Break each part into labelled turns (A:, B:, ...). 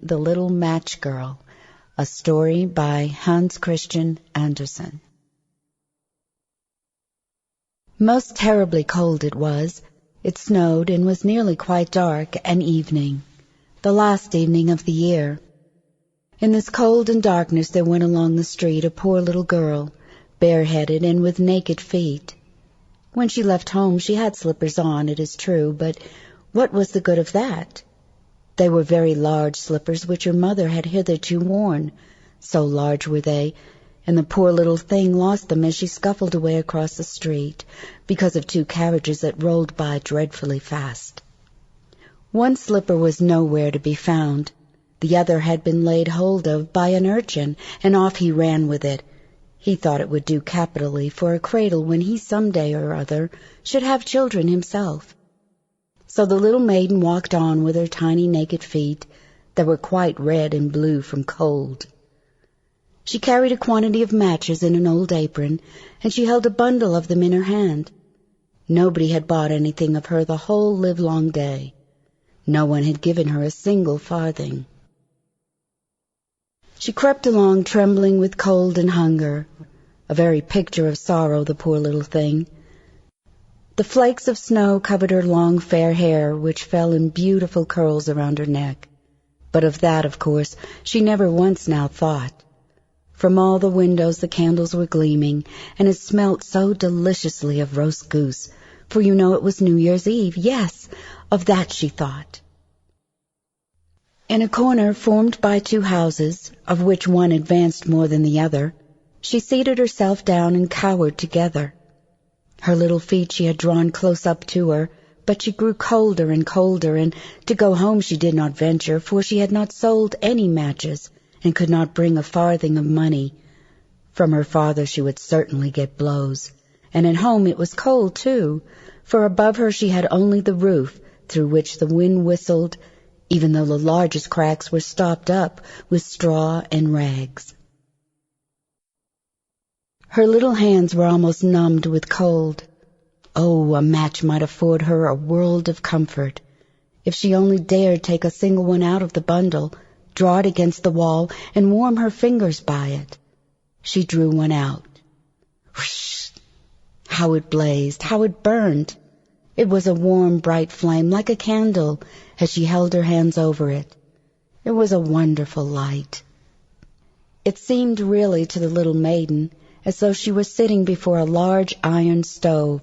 A: The Little Match Girl, a story by Hans Christian Andersen. Most terribly cold it was. It snowed and was nearly quite dark an evening, the last evening of the year. In this cold and darkness there went along the street a poor little girl, bareheaded and with naked feet. When she left home she had slippers on, it is true, but what was the good of that? They were very large slippers which her mother had hitherto worn. So large were they, and the poor little thing lost them as she scuffled away across the street, because of two carriages that rolled by dreadfully fast. One slipper was nowhere to be found. The other had been laid hold of by an urchin, and off he ran with it. He thought it would do capitally for a cradle when he some day or other should have children himself. So the little maiden walked on with her tiny naked feet that were quite red and blue from cold. She carried a quantity of matches in an old apron, and she held a bundle of them in her hand. Nobody had bought anything of her the whole livelong day. No one had given her a single farthing. She crept along trembling with cold and hunger, a very picture of sorrow, the poor little thing. The flakes of snow covered her long fair hair, which fell in beautiful curls around her neck. But of that, of course, she never once now thought. From all the windows the candles were gleaming, and it smelt so deliciously of roast goose, for you know it was New Year's Eve. Yes, of that she thought. In a corner formed by two houses, of which one advanced more than the other, she seated herself down and cowered together. Her little feet she had drawn close up to her, but she grew colder and colder, and to go home she did not venture, for she had not sold any matches, and could not bring a farthing of money. From her father she would certainly get blows, and at home it was cold too, for above her she had only the roof, through which the wind whistled, even though the largest cracks were stopped up with straw and rags. Her little hands were almost numbed with cold. Oh, a match might afford her a world of comfort. If she only dared take a single one out of the bundle, draw it against the wall, and warm her fingers by it. She drew one out. Whoosh! How it blazed, how it burned! It was a warm, bright flame, like a candle, as she held her hands over it. It was a wonderful light. It seemed really to the little maiden as though she were sitting before a large iron stove,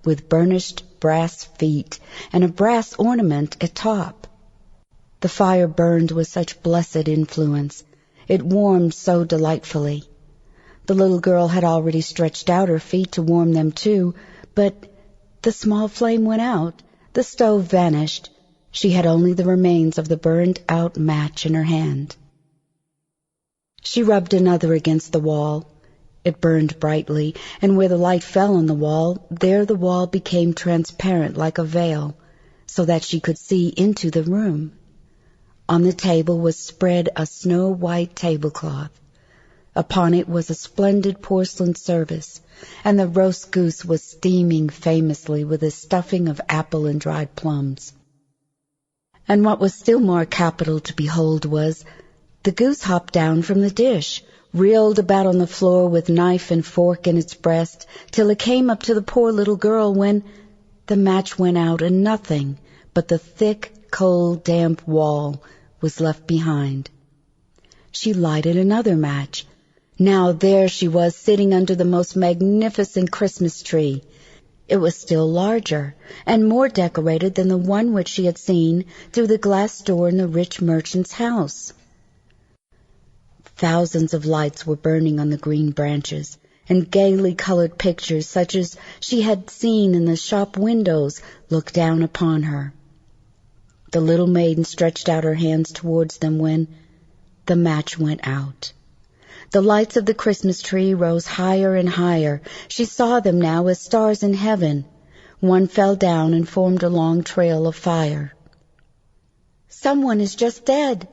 A: with burnished brass feet and a brass ornament atop. The fire burned with such blessed influence. It warmed so delightfully. The little girl had already stretched out her feet to warm them too, but the small flame went out, the stove vanished. She had only the remains of the burned-out match in her hand. She rubbed another against the wall. It burned brightly, and where the light fell on the wall, there the wall became transparent like a veil, so that she could see into the room. On the table was spread a snow-white tablecloth. Upon it was a splendid porcelain service, and the roast goose was steaming famously with a stuffing of apple and dried plums. And what was still more capital to behold was, the goose hopped down from the dish, reeled about on the floor with knife and fork in its breast, till it came up to the poor little girl, when the match went out and nothing but the thick, cold, damp wall was left behind. She lighted another match. Now there she was sitting under the most magnificent Christmas tree. It was still larger and more decorated than the one which she had seen through the glass door in the rich merchant's house. Thousands of lights were burning on the green branches, and gaily colored pictures such as she had seen in the shop windows looked down upon her. The little maiden stretched out her hands towards them when the match went out. The lights of the Christmas tree rose higher and higher. She saw them now as stars in heaven. One fell down and formed a long trail of fire. "Someone is just dead,"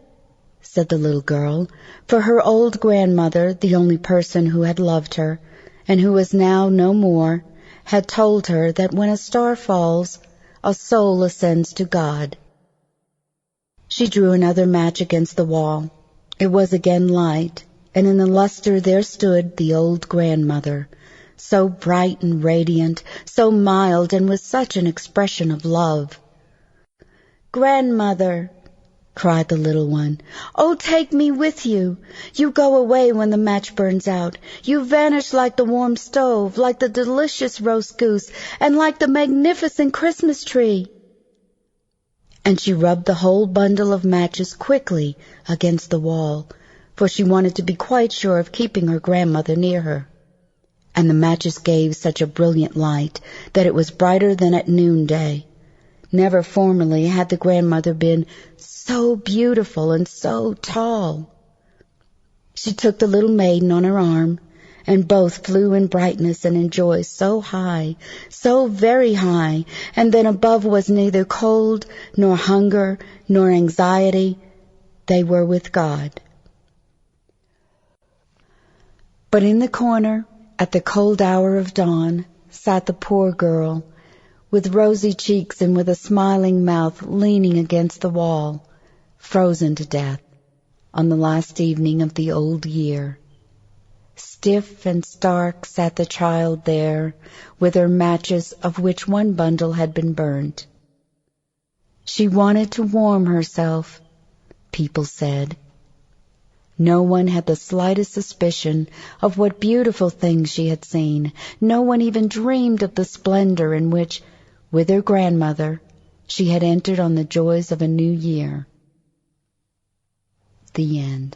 A: said the little girl, for her old grandmother, the only person who had loved her, and who was now no more, had told her that when a star falls, a soul ascends to God. She drew another match against the wall. It was again light, and in the luster there stood the old grandmother, so bright and radiant, so mild, and with such an expression of love. "Grandmother," cried the little one, "oh, take me with you. You go away when the match burns out. You vanish like the warm stove, like the delicious roast goose, and like the magnificent Christmas tree." And she rubbed the whole bundle of matches quickly against the wall, for she wanted to be quite sure of keeping her grandmother near her. And the matches gave such a brilliant light that it was brighter than at noonday. Never formerly had the grandmother been so beautiful and so tall. She took the little maiden on her arm, and both flew in brightness and in joy so high, so very high, and then above was neither cold, nor hunger, nor anxiety. They were with God. But in the corner, at the cold hour of dawn, sat the poor girl, with rosy cheeks and with a smiling mouth, leaning against the wall, frozen to death, on the last evening of the old year. Stiff and stark sat the child there, with her matches, of which one bundle had been burnt. She wanted to warm herself, people said. No one had the slightest suspicion of what beautiful things she had seen. No one even dreamed of the splendor in which, with her grandmother, she had entered on the joys of a new year. The end.